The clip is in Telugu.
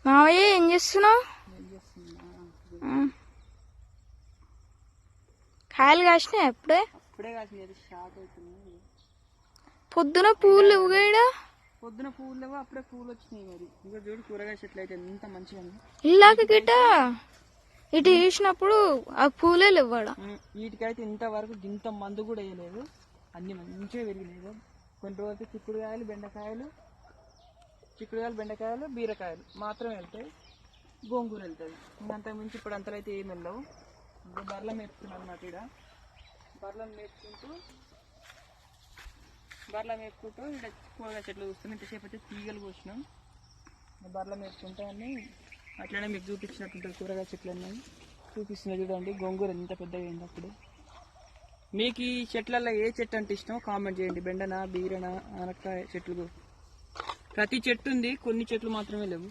మావయ్య ఏం చేస్తున్నావు? కాయలు కాసినాయి అప్పుడే? అప్పుడే కాసినాయి, షాక్ అవుతుంది. పొద్దున పూలు లేవుగా? పొద్దున పూలు లేవు, అప్పుడే పూలు వచ్చినాయి. మరి ఇంకా చూడు కూరగాయ చెట్లు అయితే ఎంత మంచిగా ఉంది. ఇలాగ గిట ఇటు వేసినప్పుడు ఆ పూలే లేవాడ. వీటికైతే ఇంతవరకు ఇంత మందు కూడా వేయలేదు, అన్ని మంచిగా పెరిగినాయి. కొన్ని రోజులు చిక్కుడుకాయలు బెండకాయలు బీరకాయలు మాత్రం వెళ్తాయి, గోంగూర వెళ్తుంది. ఇంకంతకు మించి ఇప్పుడు అంతలో అయితే ఏమి వెళ్ళవు. ఇంకా బర్రెలు మేపుతున్నాను అన్నమాట. ఇక్కడ బర్రెలను మేపుకుంటూ ఇక్కడ కూరగాయ చెట్లు చూస్తున్నాం. ఇంతసేపు అయితే తీగలు కోసినాం. బర్రెలు మేపుకుంటూ అన్నీ అట్లనే మీకు చూపించినట్టుంటుంది. కూరగాయ చెట్లు అన్నీ చూపిస్తున్నాయి చూడండి. గోంగూర ఎంత పెద్దగా అయింది అప్పుడు. మీకు ఈ చెట్లలో ఏ చెట్టు అంటే ఇష్టమో కామెంట్ చేయండి. బెండన, బీరన, ఆనక్కాయ చెట్లు ప్రతి చెట్టు ఉంది, కొన్ని చెట్లు మాత్రమే లేవు.